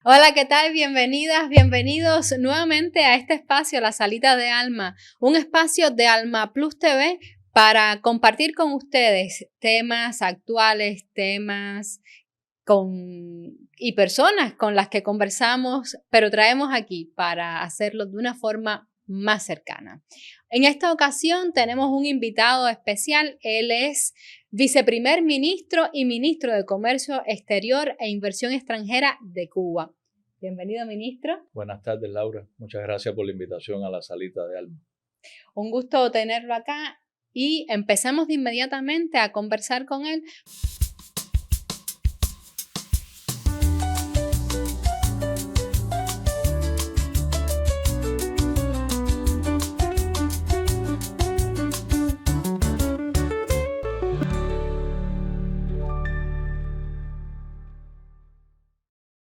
Hola, ¿qué tal? Bienvenidas, bienvenidos nuevamente a este espacio, La Salita de Alma, un espacio de Alma Plus TV para compartir con ustedes temas actuales, temas y personas con las que conversamos, pero traemos aquí para hacerlo de una forma más cercana. En esta ocasión tenemos un invitado especial. Él es viceprimer ministro y ministro de Comercio Exterior e Inversión Extranjera de Cuba. Bienvenido, ministro. Buenas tardes, Laura. Muchas gracias por la invitación a La Salita de Alma. Un gusto tenerlo acá y empecemos de inmediatamente a conversar con él.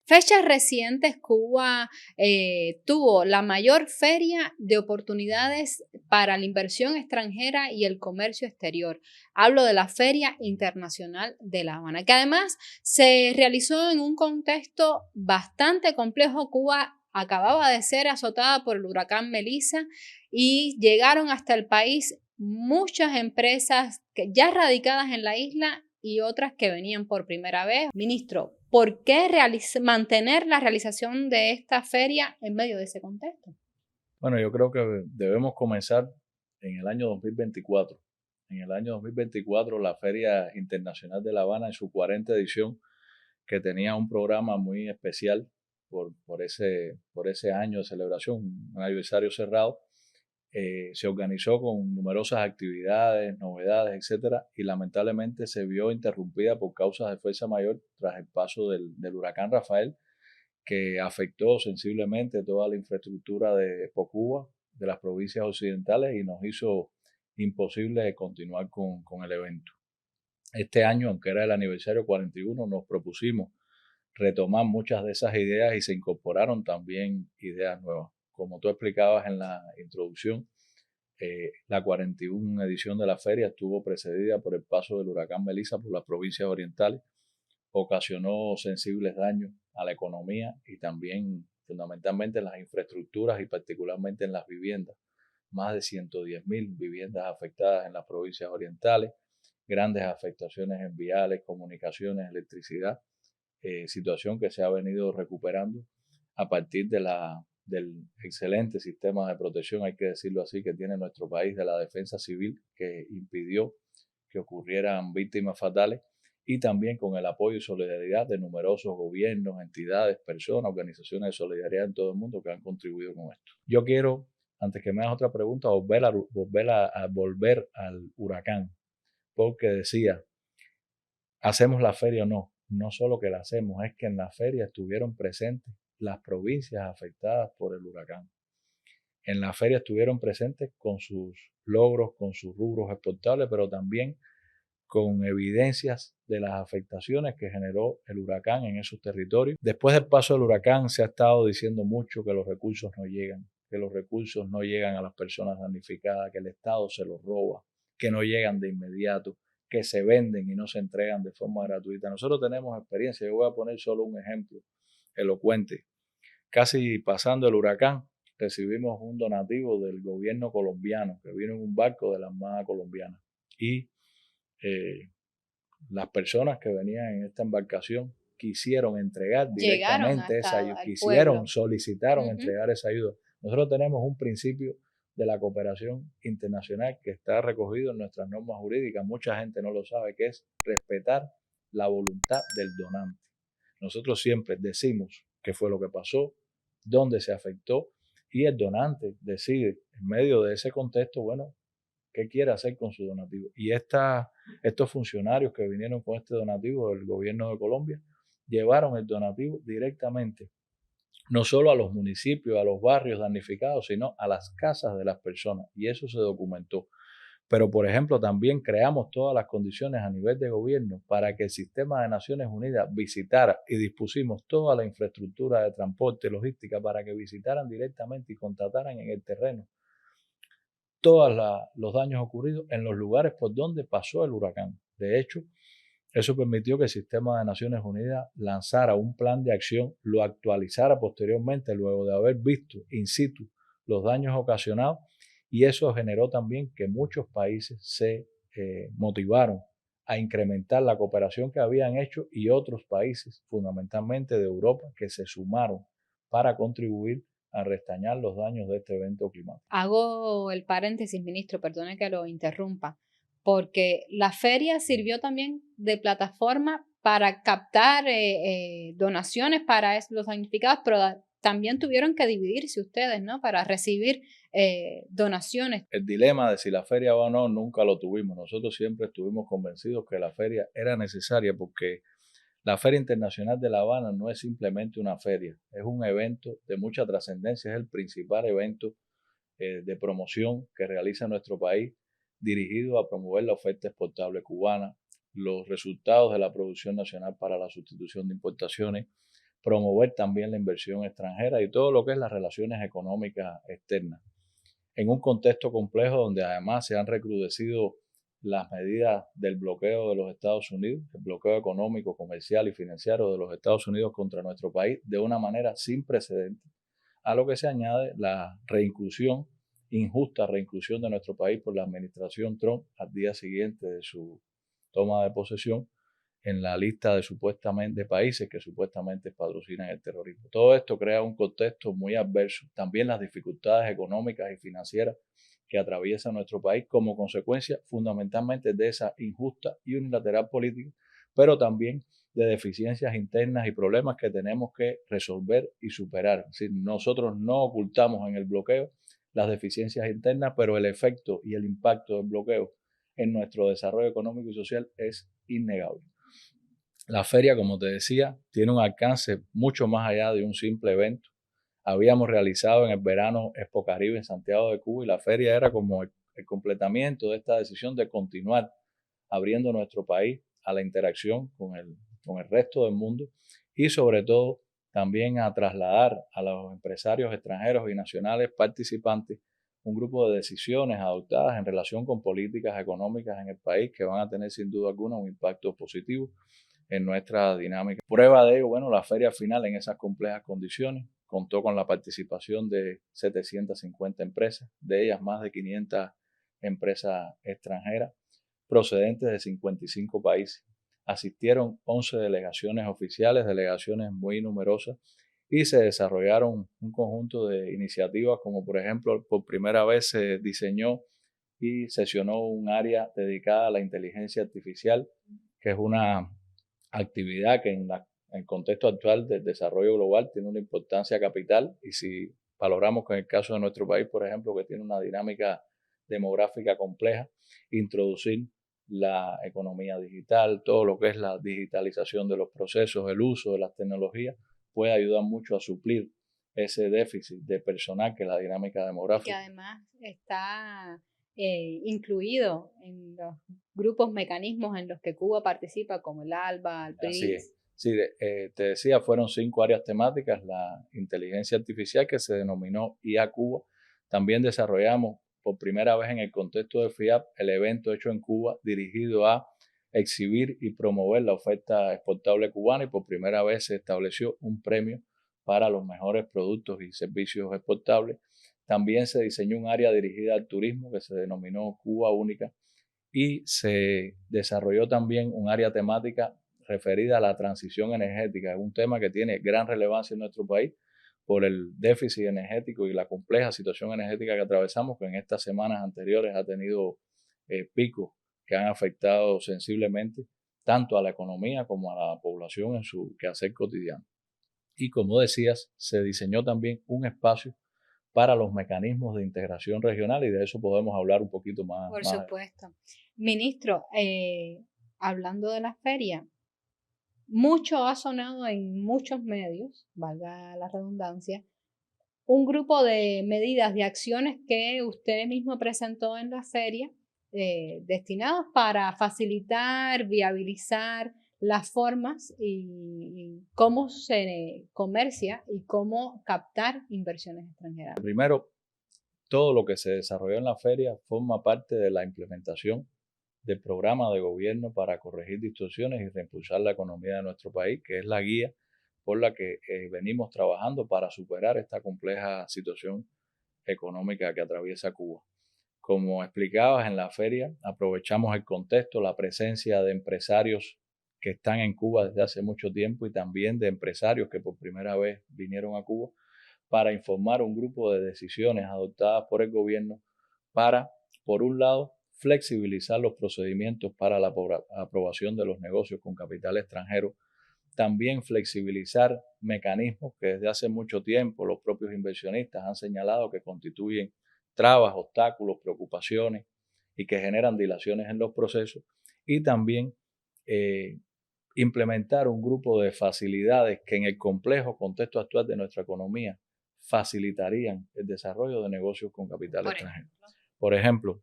Fechas recientes, Cuba tuvo la mayor feria de oportunidades para la inversión extranjera y el comercio exterior. Hablo de la Feria Internacional de La Habana, que además se realizó en un contexto bastante complejo. Cuba acababa de ser azotada por el huracán Melissa y llegaron hasta el país muchas empresas que ya radicadas en la isla y otras que venían por primera vez. Ministro, ¿por qué mantener la realización de esta feria en medio de ese contexto? Bueno, yo creo que debemos comenzar en el año 2024. En el año 2024, la Feria Internacional de La Habana, en su 40ª edición, que tenía un programa muy especial por ese año de celebración, un aniversario cerrado, se organizó con numerosas actividades, novedades, etcétera, y lamentablemente se vio interrumpida por causas de fuerza mayor tras el paso del huracán Rafael, que afectó sensiblemente toda la infraestructura de Cuba, de las provincias occidentales, y nos hizo imposible continuar con el evento. Este año, aunque era el aniversario 41, nos propusimos retomar muchas de esas ideas y se incorporaron también ideas nuevas. Como tú explicabas en la introducción, la 41 edición de la feria estuvo precedida por el paso del huracán Melissa por las provincias orientales, ocasionó sensibles daños a la economía y también fundamentalmente en las infraestructuras y particularmente en las viviendas. Más de 110.000 viviendas afectadas en las provincias orientales, grandes afectaciones en viales, comunicaciones, electricidad, situación que se ha venido recuperando a partir del excelente sistema de protección, hay que decirlo así, que tiene nuestro país, de la defensa civil, que impidió que ocurrieran víctimas fatales, y también con el apoyo y solidaridad de numerosos gobiernos, entidades, personas, organizaciones de solidaridad en todo el mundo que han contribuido con esto. Yo quiero, antes que me hagas otra pregunta, volver al huracán, porque decía, ¿hacemos la feria o no? No solo que la hacemos, es que en la feria estuvieron presentes las provincias afectadas por el huracán. En la feria estuvieron presentes con sus logros, con sus rubros exportables, pero también con evidencias de las afectaciones que generó el huracán en esos territorios. Después del paso del huracán se ha estado diciendo mucho que los recursos no llegan, que los recursos no llegan a las personas damnificadas, que el Estado se los roba, que no llegan de inmediato, que se venden y no se entregan de forma gratuita. Nosotros tenemos experiencia, yo voy a poner solo un ejemplo elocuente. Casi pasando el huracán, recibimos un donativo del gobierno colombiano que vino en un barco de la Armada colombiana y las personas que venían en esta embarcación quisieron entregar directamente esa ayuda, solicitaron entregar esa ayuda. Nosotros tenemos un principio de la cooperación internacional que está recogido en nuestras normas jurídicas, mucha gente no lo sabe, que es respetar la voluntad del donante. Nosotros siempre decimos qué fue lo que pasó, dónde se afectó, y el donante decide en medio de ese contexto, bueno, qué quiere hacer con su donativo. Y estos funcionarios que vinieron con este donativo del gobierno de Colombia llevaron el donativo directamente, no solo a los municipios, a los barrios damnificados, sino a las casas de las personas. Y eso se documentó. Pero, por ejemplo, también creamos todas las condiciones a nivel de gobierno para que el sistema de Naciones Unidas visitara, y dispusimos toda la infraestructura de transporte, logística, para que visitaran directamente y contrataran en el terreno todos los daños ocurridos en los lugares por donde pasó el huracán. De hecho, Eso permitió que el Sistema de Naciones Unidas lanzara un plan de acción, lo actualizara posteriormente luego de haber visto in situ los daños ocasionados, y eso generó también que muchos países se motivaron a incrementar la cooperación que habían hecho, y otros países, fundamentalmente de Europa, que se sumaron para contribuir a restañar los daños de este evento climático. Hago el paréntesis, ministro, perdone que lo interrumpa, porque la feria sirvió también de plataforma para captar donaciones para los damnificados, pero también tuvieron que dividirse ustedes, ¿no? Para recibir donaciones. El dilema de si la feria va o no nunca lo tuvimos. Nosotros siempre estuvimos convencidos que la feria era necesaria, porque la Feria Internacional de La Habana no es simplemente una feria, es un evento de mucha trascendencia, es el principal evento de promoción que realiza nuestro país, dirigido a promover la oferta exportable cubana, los resultados de la producción nacional para la sustitución de importaciones, promover también la inversión extranjera y todo lo que es las relaciones económicas externas. En un contexto complejo donde además se han recrudecido las medidas del bloqueo de los Estados Unidos, el bloqueo económico, comercial y financiero de los Estados Unidos contra nuestro país de una manera sin precedentes, a lo que se añade la reinclusión, injusta reinclusión de nuestro país por la administración Trump al día siguiente de su toma de posesión en la lista de países que supuestamente patrocinan el terrorismo. Todo esto crea un contexto muy adverso. También las dificultades económicas y financieras que atraviesa nuestro país como consecuencia fundamentalmente de esa injusta y unilateral política, pero también de deficiencias internas y problemas que tenemos que resolver y superar. Es decir, nosotros no ocultamos en el bloqueo las deficiencias internas, pero el efecto y el impacto del bloqueo en nuestro desarrollo económico y social es innegable. La feria, como te decía, tiene un alcance mucho más allá de un simple evento. Habíamos realizado en el verano Expo Caribe en Santiago de Cuba, y la feria era como el completamiento de esta decisión de continuar abriendo nuestro país a la interacción con el resto del mundo, y sobre todo también a trasladar a los empresarios extranjeros y nacionales participantes un grupo de decisiones adoptadas en relación con políticas económicas en el país que van a tener sin duda alguna un impacto positivo en nuestra dinámica. Prueba de ello, bueno, la feria final en esas complejas condiciones contó con la participación de 750 empresas, de ellas más de 500 empresas extranjeras procedentes de 55 países. Asistieron 11 delegaciones oficiales, delegaciones muy numerosas, y se desarrollaron un conjunto de iniciativas, como por ejemplo, por primera vez se diseñó y sesionó un área dedicada a la inteligencia artificial, que es una actividad que en el contexto actual del desarrollo global tiene una importancia capital, y si valoramos que en el caso de nuestro país, por ejemplo, que tiene una dinámica demográfica compleja, introducir la economía digital, todo lo que es la digitalización de los procesos, el uso de las tecnologías, puede ayudar mucho a suplir ese déficit de personal que es la dinámica demográfica. Que además está incluido en los grupos, mecanismos en los que Cuba participa, como el ALBA, el Así PRIS. es. Sí, te decía, fueron 5 áreas temáticas. La inteligencia artificial, que se denominó IA Cuba. También desarrollamos por primera vez en el contexto de FIAP el evento hecho en Cuba dirigido a exhibir y promover la oferta exportable cubana, y por primera vez se estableció un premio para los mejores productos y servicios exportables. También se diseñó un área dirigida al turismo que se denominó Cuba Única, y se desarrolló también un área temática referida a la transición energética. Es un tema que tiene gran relevancia en nuestro país por el déficit energético y la compleja situación energética que atravesamos, que en estas semanas anteriores ha tenido picos que han afectado sensiblemente tanto a la economía como a la población en su quehacer cotidiano. Y como decías, se diseñó también un espacio para los mecanismos de integración regional, y de eso podemos hablar un poquito más. Por supuesto. Ministro, hablando de la feria, mucho ha sonado en muchos medios, valga la redundancia, un grupo de medidas, de acciones que usted mismo presentó en la feria, destinados para facilitar, viabilizar las formas y cómo se comercia y cómo captar inversiones extranjeras. Primero, todo lo que se desarrolló en la feria forma parte de la implementación del programa de gobierno para corregir distorsiones y reimpulsar la economía de nuestro país, que es la guía por la que venimos trabajando para superar esta compleja situación económica que atraviesa Cuba. Como explicabas en la feria, aprovechamos el contexto, la presencia de empresarios que están en Cuba desde hace mucho tiempo y también de empresarios que por primera vez vinieron a Cuba para informar un grupo de decisiones adoptadas por el gobierno para, por un lado, flexibilizar los procedimientos para la aprobación de los negocios con capital extranjero, también flexibilizar mecanismos que desde hace mucho tiempo los propios inversionistas han señalado que constituyen trabas, obstáculos, preocupaciones y que generan dilaciones en los procesos, y también implementar un grupo de facilidades que en el complejo contexto actual de nuestra economía facilitarían el desarrollo de negocios con capital extranjero. Por ejemplo,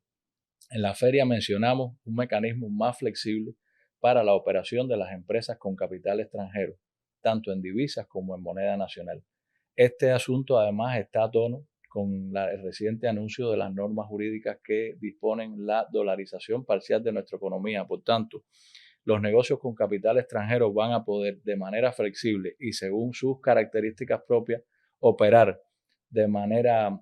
en la feria mencionamos un mecanismo más flexible para la operación de las empresas con capital extranjero, tanto en divisas como en moneda nacional. Este asunto además está a tono con el reciente anuncio de las normas jurídicas que disponen la dolarización parcial de nuestra economía. Por tanto, los negocios con capital extranjero van a poder de manera flexible y según sus características propias operar de manera,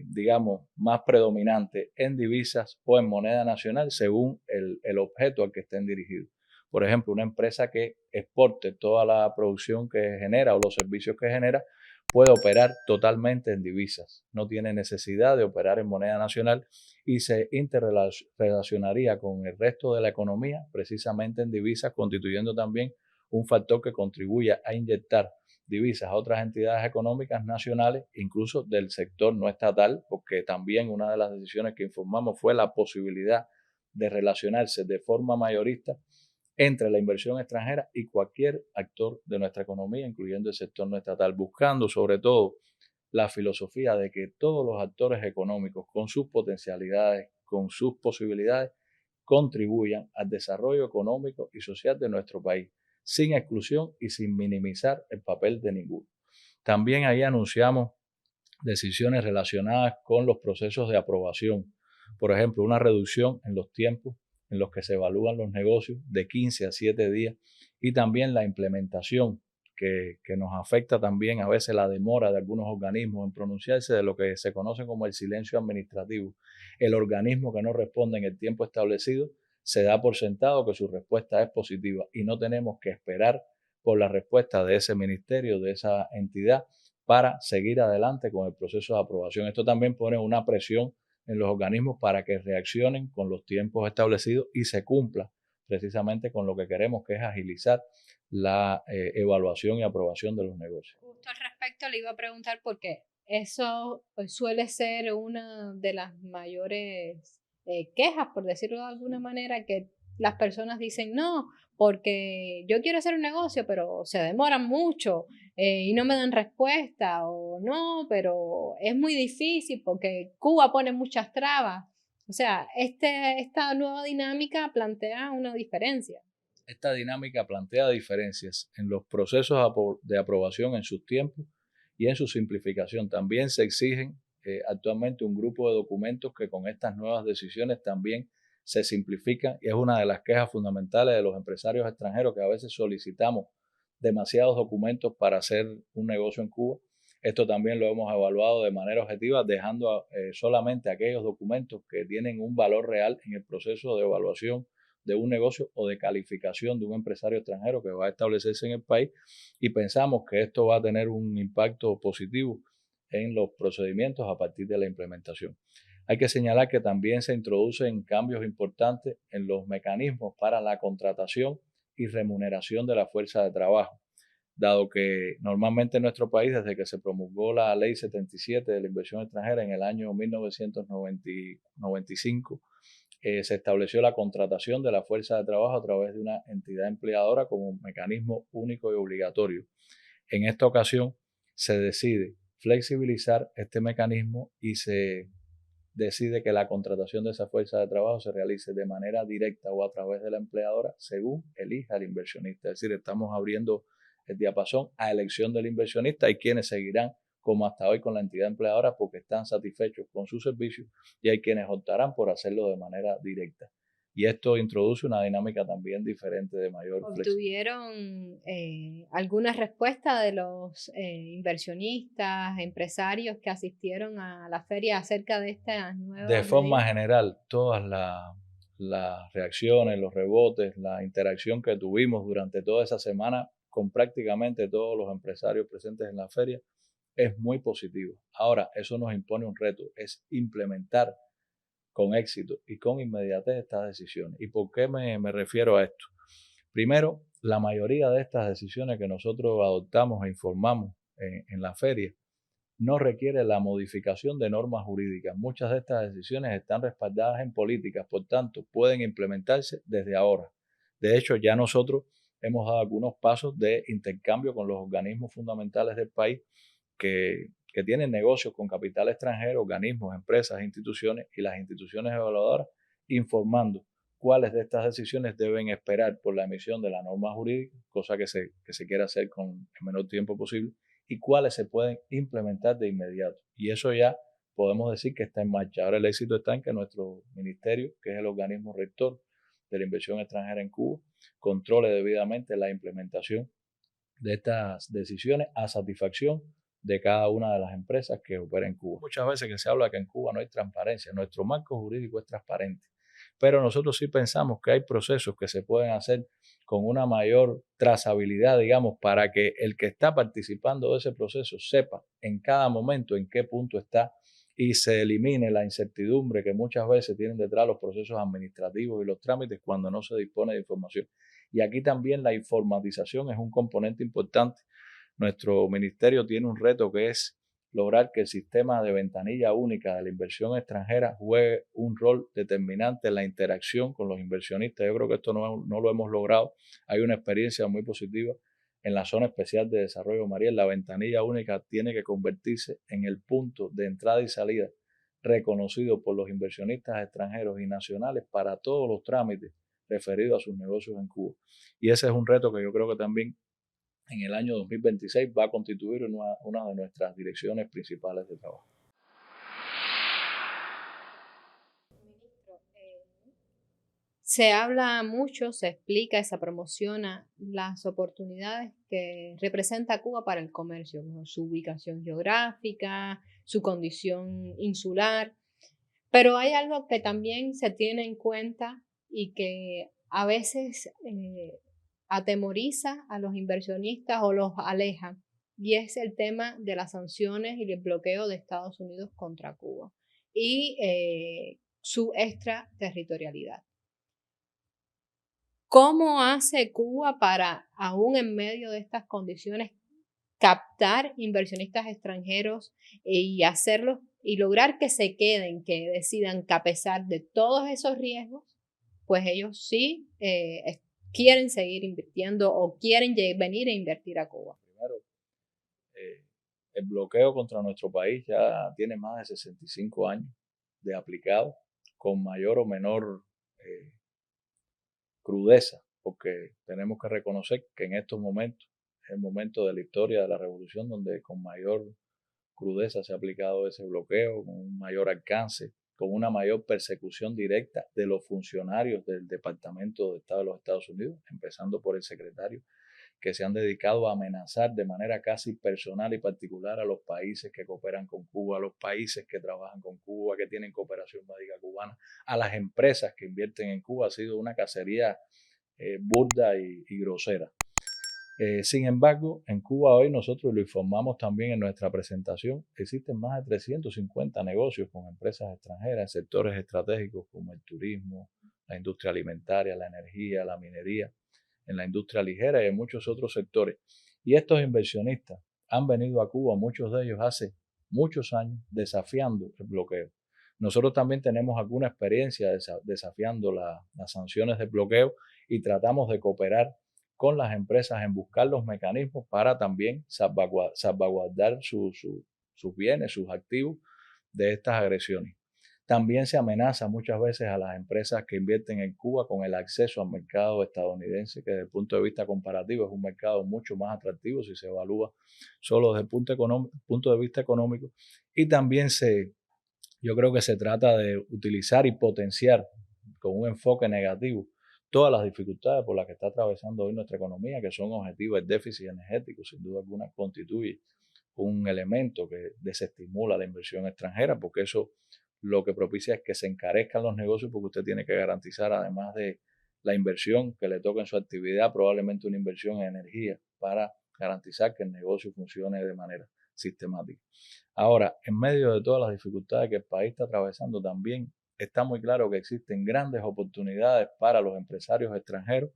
digamos, más predominante en divisas o en moneda nacional según el objeto al que estén dirigidos. Por ejemplo, una empresa que exporte toda la producción que genera o los servicios que genera puede operar totalmente en divisas. No tiene necesidad de operar en moneda nacional y se interrelacionaría con el resto de la economía precisamente en divisas, constituyendo también un factor que contribuya a inyectar divisas a otras entidades económicas nacionales, incluso del sector no estatal, porque también una de las decisiones que informamos fue la posibilidad de relacionarse de forma mayorista entre la inversión extranjera y cualquier actor de nuestra economía, incluyendo el sector no estatal, buscando sobre todo la filosofía de que todos los actores económicos, con sus potencialidades, con sus posibilidades, contribuyan al desarrollo económico y social de nuestro país, sin exclusión y sin minimizar el papel de ninguno. También ahí anunciamos decisiones relacionadas con los procesos de aprobación. Por ejemplo, una reducción en los tiempos en los que se evalúan los negocios de 15 a 7 días y también la implementación que nos afecta también a veces la demora de algunos organismos en pronunciarse de lo que se conoce como el silencio administrativo. El organismo que no responde en el tiempo establecido se da por sentado que su respuesta es positiva y no tenemos que esperar por la respuesta de ese ministerio, de esa entidad, para seguir adelante con el proceso de aprobación. Esto también pone una presión en los organismos para que reaccionen con los tiempos establecidos y se cumpla precisamente con lo que queremos, que es agilizar la evaluación y aprobación de los negocios. Justo al respecto le iba a preguntar porque eso suele ser una de las mayores quejas, por decirlo de alguna manera, que las personas dicen no, porque yo quiero hacer un negocio, pero se demoran mucho y no me dan respuesta, o no, pero es muy difícil porque Cuba pone muchas trabas. O sea, esta nueva dinámica plantea una diferencia. Esta dinámica plantea diferencias en los procesos de aprobación en sus tiempos y en su simplificación. También se exigen actualmente un grupo de documentos que con estas nuevas decisiones también se simplifican, y es una de las quejas fundamentales de los empresarios extranjeros, que a veces solicitamos demasiados documentos para hacer un negocio en Cuba. Esto también lo hemos evaluado de manera objetiva, dejando solamente aquellos documentos que tienen un valor real en el proceso de evaluación de un negocio o de calificación de un empresario extranjero que va a establecerse en el país, y pensamos que esto va a tener un impacto positivo en los procedimientos a partir de la implementación. Hay que señalar que también se introducen cambios importantes en los mecanismos para la contratación y remuneración de la fuerza de trabajo, dado que normalmente en nuestro país, desde que se promulgó la Ley 77 de la inversión extranjera en el año 1995, se estableció la contratación de la fuerza de trabajo a través de una entidad empleadora como un mecanismo único y obligatorio. En esta ocasión se decide flexibilizar este mecanismo y se decide que la contratación de esa fuerza de trabajo se realice de manera directa o a través de la empleadora según elija el inversionista. Es decir, estamos abriendo el diapasón a elección del inversionista y quienes seguirán como hasta hoy con la entidad empleadora porque están satisfechos con su servicio, y hay quienes optarán por hacerlo de manera directa. y esto introduce una dinámica también diferente de mayor flexibilidad. ¿Obtuvieron alguna respuesta de los inversionistas, empresarios que asistieron a la feria acerca de estas De nuevas forma medidas? general, todas las reacciones, los rebotes, la interacción que tuvimos durante toda esa semana con prácticamente todos los empresarios presentes en la feria es muy positivo. Ahora, eso nos impone un reto, es implementar con éxito y con inmediatez estas decisiones. ¿Y por qué me refiero a esto? Primero, la mayoría de estas decisiones que nosotros adoptamos e informamos en la feria no requiere la modificación de normas jurídicas. Muchas de estas decisiones están respaldadas en políticas, por tanto, pueden implementarse desde ahora. De hecho, ya nosotros hemos dado algunos pasos de intercambio con los organismos fundamentales del país que tienen negocios con capital extranjero, organismos, empresas, instituciones y las instituciones evaluadoras, informando cuáles de estas decisiones deben esperar por la emisión de la norma jurídica, cosa que se quiera hacer con el menor tiempo posible, y cuáles se pueden implementar de inmediato. Y eso ya podemos decir que está en marcha. Ahora el éxito está en que nuestro ministerio, que es el organismo rector de la inversión extranjera en Cuba, controle debidamente la implementación de estas decisiones a satisfacción de cada una de las empresas que operan en Cuba. Muchas veces que se habla que en Cuba no hay transparencia, nuestro marco jurídico es transparente, pero nosotros sí pensamos que hay procesos que se pueden hacer con una mayor trazabilidad, digamos, para que el que está participando de ese proceso sepa en cada momento en qué punto está y se elimine la incertidumbre que muchas veces tienen detrás los procesos administrativos y los trámites cuando no se dispone de información. Y aquí también la informatización es un componente importante. Nuestro ministerio tiene un reto que es lograr que el sistema de ventanilla única de la inversión extranjera juegue un rol determinante en la interacción con los inversionistas. Yo creo que esto no lo hemos logrado. Hay una experiencia muy positiva en la zona especial de desarrollo Mariel. La ventanilla única tiene que convertirse en el punto de entrada y salida reconocido por los inversionistas extranjeros y nacionales para todos los trámites referidos a sus negocios en Cuba. Y ese es un reto que yo creo que también en el año 2026 va a constituir una de nuestras direcciones principales de trabajo. Se habla mucho, se explica y se promociona las oportunidades que representa Cuba para el comercio, ¿no? Su ubicación geográfica, su condición insular, pero hay algo que también se tiene en cuenta y que a veces atemoriza a los inversionistas o los aleja, y es el tema de las sanciones y el bloqueo de Estados Unidos contra Cuba y su extraterritorialidad. ¿Cómo hace Cuba para, aún en medio de estas condiciones, captar inversionistas extranjeros y hacerlos y lograr que se queden, que decidan que a pesar de todos esos riesgos, pues ellos sí quieren seguir invirtiendo o quieren venir a invertir a Cuba? Primero, el bloqueo contra nuestro país ya tiene más de 65 años de aplicado, con mayor o menor crudeza, porque tenemos que reconocer que en estos momentos es el momento de la historia de la revolución donde con mayor crudeza se ha aplicado ese bloqueo, con un mayor alcance, con una mayor persecución directa de los funcionarios del Departamento de Estado de los Estados Unidos, empezando por el secretario, que se han dedicado a amenazar de manera casi personal y particular a los países que cooperan con Cuba, a los países que trabajan con Cuba, que tienen cooperación médica cubana, a las empresas que invierten en Cuba. Ha sido una cacería burda y grosera. Sin embargo, en Cuba hoy nosotros lo informamos también en nuestra presentación, existen más de 350 negocios con empresas extranjeras en sectores estratégicos como el turismo, la industria alimentaria, la energía, la minería, en la industria ligera y en muchos otros sectores. Y estos inversionistas han venido a Cuba, muchos de ellos hace muchos años, desafiando el bloqueo. Nosotros también tenemos alguna experiencia desafiando las sanciones de bloqueo y tratamos de cooperar con las empresas en buscar los mecanismos para también salvaguardar sus bienes, sus activos de estas agresiones. También se amenaza muchas veces a las empresas que invierten en Cuba con el acceso al mercado estadounidense, que desde el punto de vista comparativo es un mercado mucho más atractivo si se evalúa solo desde el punto de vista económico. Y también yo creo que se trata de utilizar y potenciar con un enfoque negativo todas las dificultades por las que está atravesando hoy nuestra economía, que son objetivos. El déficit energético, sin duda alguna, constituye un elemento que desestimula la inversión extranjera, porque eso lo que propicia es que se encarezcan los negocios, porque usted tiene que garantizar, además de la inversión que le toca en su actividad, probablemente una inversión en energía para garantizar que el negocio funcione de manera sistemática. Ahora, en medio de todas las dificultades que el país está atravesando, también está muy claro que existen grandes oportunidades para los empresarios extranjeros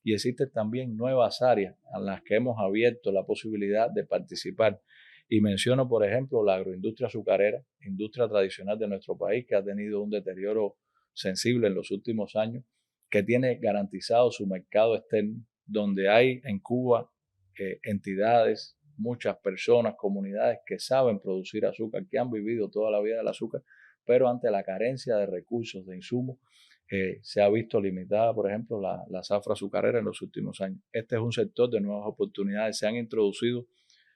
y existen también nuevas áreas en las que hemos abierto la posibilidad de participar. Y menciono, por ejemplo, la agroindustria azucarera, industria tradicional de nuestro país, que ha tenido un deterioro sensible en los últimos años, que tiene garantizado su mercado externo, donde hay en Cuba entidades, muchas personas, comunidades que saben producir azúcar, que han vivido toda la vida del azúcar, pero ante la carencia de recursos, de insumos, se ha visto limitada, por ejemplo, la zafra azucarera en los últimos años. Este es un sector de nuevas oportunidades. Se han introducido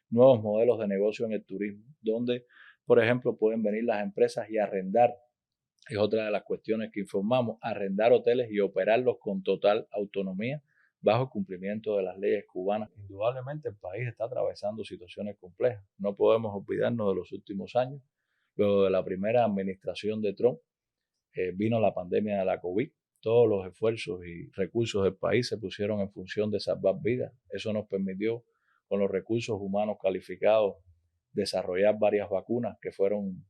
nuevos modelos de negocio en el turismo, donde, por ejemplo, pueden venir las empresas y arrendar, es otra de las cuestiones que informamos, arrendar hoteles y operarlos con total autonomía bajo el cumplimiento de las leyes cubanas. Indudablemente el país está atravesando situaciones complejas. No podemos olvidarnos de los últimos años. Luego de la primera administración de Trump, vino la pandemia de la COVID. Todos los esfuerzos y recursos del país se pusieron en función de salvar vidas. Eso nos permitió, con los recursos humanos calificados, desarrollar varias vacunas que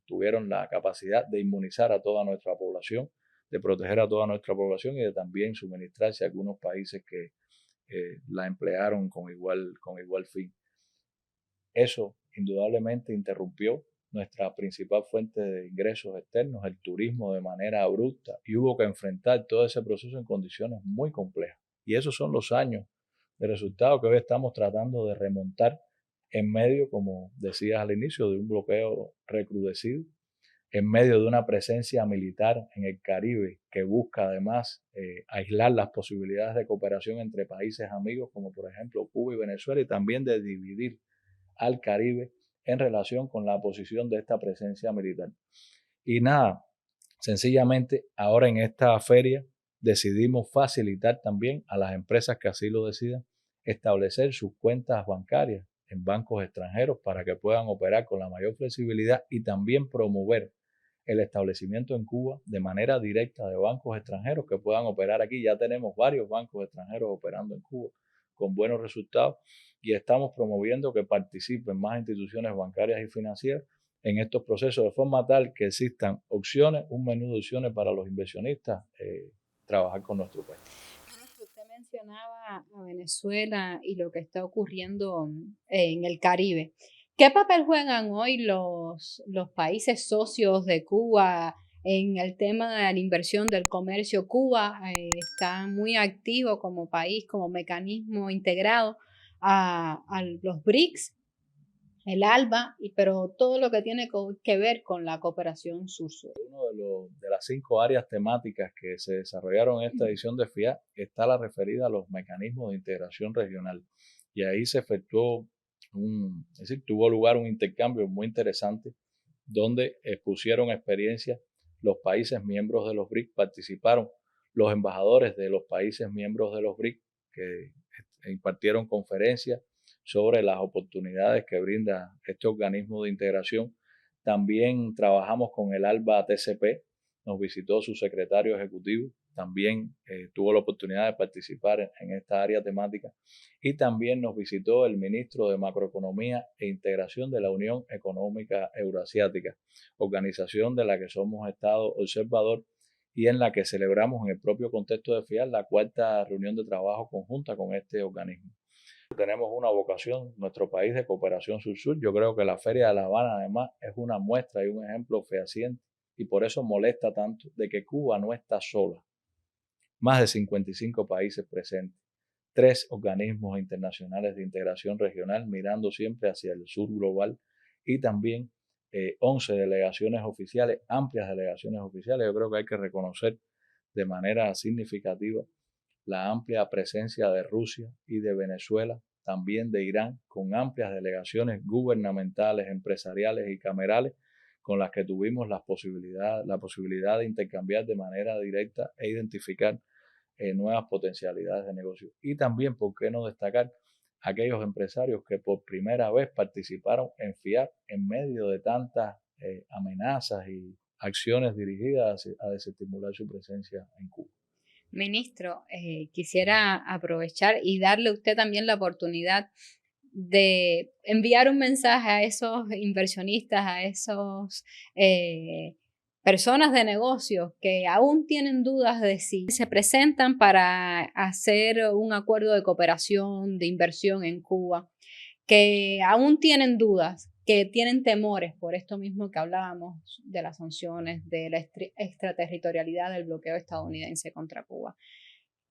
tuvieron la capacidad de inmunizar a toda nuestra población, de proteger a toda nuestra población y de también suministrarse a algunos países que la emplearon con igual fin. Eso indudablemente interrumpió nuestra principal fuente de ingresos externos, el turismo, de manera abrupta, y hubo que enfrentar todo ese proceso en condiciones muy complejas. Y esos son los años de resultados que hoy estamos tratando de remontar en medio, como decías al inicio, de un bloqueo recrudecido, en medio de una presencia militar en el Caribe que busca además aislar las posibilidades de cooperación entre países amigos como por ejemplo Cuba y Venezuela, y también de dividir al Caribe en relación con la posición de esta presencia militar. Y nada, sencillamente ahora en esta feria decidimos facilitar también a las empresas que así lo decidan establecer sus cuentas bancarias en bancos extranjeros para que puedan operar con la mayor flexibilidad y también promover el establecimiento en Cuba de manera directa de bancos extranjeros que puedan operar aquí. Ya tenemos varios bancos extranjeros operando en Cuba con buenos resultados y estamos promoviendo que participen más instituciones bancarias y financieras en estos procesos, de forma tal que existan opciones, un menú de opciones para los inversionistas trabajar con nuestro país. Usted mencionaba a Venezuela y lo que está ocurriendo en el Caribe. ¿Qué papel juegan hoy los países socios de Cuba en el tema de la inversión del comercio? Cuba está muy activo como país, como mecanismo integrado a los BRICS, el ALBA, pero todo lo que tiene que ver con la cooperación sur-sur. Uno de las 5 áreas temáticas que se desarrollaron en esta edición de FIA está la referida a los mecanismos de integración regional. Y ahí se efectuó tuvo lugar un intercambio muy interesante donde expusieron experiencias los países miembros de los BRICS, participaron los embajadores de los países miembros de los BRICS que impartieron conferencias sobre las oportunidades que brinda este organismo de integración. También trabajamos con el ALBA TCP, nos visitó su secretario ejecutivo, también tuvo la oportunidad de participar en esta área temática, y también nos visitó el ministro de Macroeconomía e Integración de la Unión Económica Euroasiática, organización de la que somos Estado observador y en la que celebramos en el propio contexto de FIAL la 4ª reunión de trabajo conjunta con este organismo. Tenemos una vocación, nuestro país, de cooperación sur-sur. Yo creo que la Feria de La Habana además es una muestra y un ejemplo fehaciente, y por eso molesta tanto de que Cuba no está sola. Más de 55 países presentes, 3 organismos internacionales de integración regional mirando siempre hacia el sur global y también 11 delegaciones oficiales, amplias delegaciones oficiales. Yo creo que hay que reconocer de manera significativa la amplia presencia de Rusia y de Venezuela, también de Irán, con amplias delegaciones gubernamentales, empresariales y camerales con las que tuvimos la posibilidad de intercambiar de manera directa e identificar nuevas potencialidades de negocio. Y también, ¿por qué no destacar aquellos empresarios que por primera vez participaron en FIAP en medio de tantas amenazas y acciones dirigidas a desestimular su presencia en Cuba? Ministro, quisiera aprovechar y darle a usted también la oportunidad de enviar un mensaje a esos inversionistas, a esos personas de negocios que aún tienen dudas de si se presentan para hacer un acuerdo de cooperación, de inversión en Cuba, que aún tienen dudas, que tienen temores por esto mismo que hablábamos de las sanciones, de la extraterritorialidad del bloqueo estadounidense contra Cuba.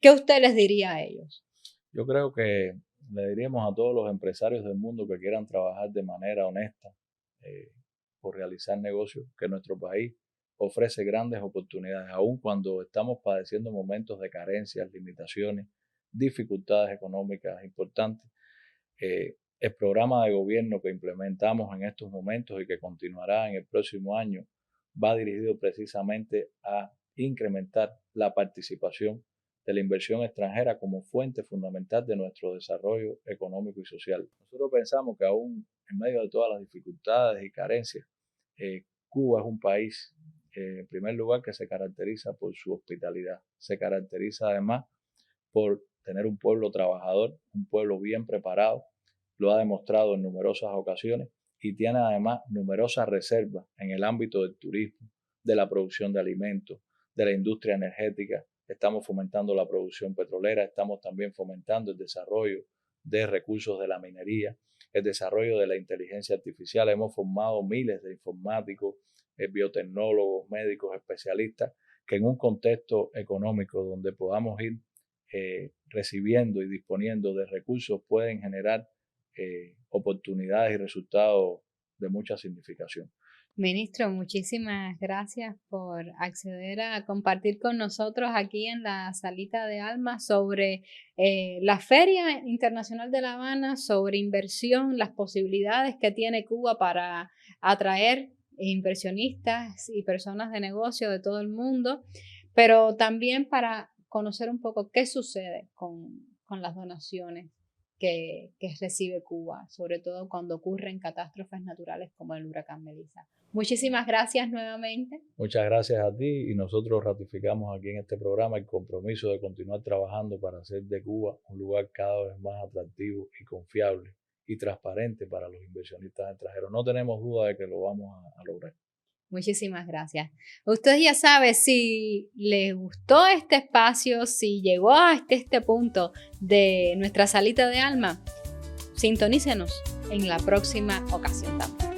¿Qué usted les diría a ellos? Yo creo que le diríamos a todos los empresarios del mundo que quieran trabajar de manera honesta por realizar negocios, que nuestro país ofrece grandes oportunidades, aun cuando estamos padeciendo momentos de carencias, limitaciones, dificultades económicas importantes. El programa de gobierno que implementamos en estos momentos y que continuará en el próximo año va dirigido precisamente a incrementar la participación de la inversión extranjera como fuente fundamental de nuestro desarrollo económico y social. Nosotros pensamos que aún en medio de todas las dificultades y carencias, Cuba es un país, en primer lugar, que se caracteriza por su hospitalidad. Se caracteriza además por tener un pueblo trabajador, un pueblo bien preparado, lo ha demostrado en numerosas ocasiones y tiene además numerosas reservas en el ámbito del turismo, de la producción de alimentos, de la industria energética. Estamos fomentando la producción petrolera, estamos también fomentando el desarrollo de recursos de la minería, el desarrollo de la inteligencia artificial. Hemos formado miles de informáticos, biotecnólogos, médicos, especialistas, que en un contexto económico donde podamos ir recibiendo y disponiendo de recursos pueden generar oportunidades y resultados de mucha significación. Ministro, muchísimas gracias por acceder a compartir con nosotros aquí en la Salita de Alma sobre la Feria Internacional de La Habana, sobre inversión, las posibilidades que tiene Cuba para atraer inversionistas y personas de negocio de todo el mundo, pero también para conocer un poco qué sucede con las donaciones que recibe Cuba, sobre todo cuando ocurren catástrofes naturales como el huracán Melissa. Muchísimas gracias nuevamente. Muchas gracias a ti y nosotros ratificamos aquí en este programa el compromiso de continuar trabajando para hacer de Cuba un lugar cada vez más atractivo y confiable y transparente para los inversionistas extranjeros. No tenemos duda de que lo vamos a lograr. Muchísimas gracias. Usted ya sabe, si les gustó este espacio, si llegó hasta este punto de nuestra Salita de Alma, sintonícenos en la próxima ocasión también.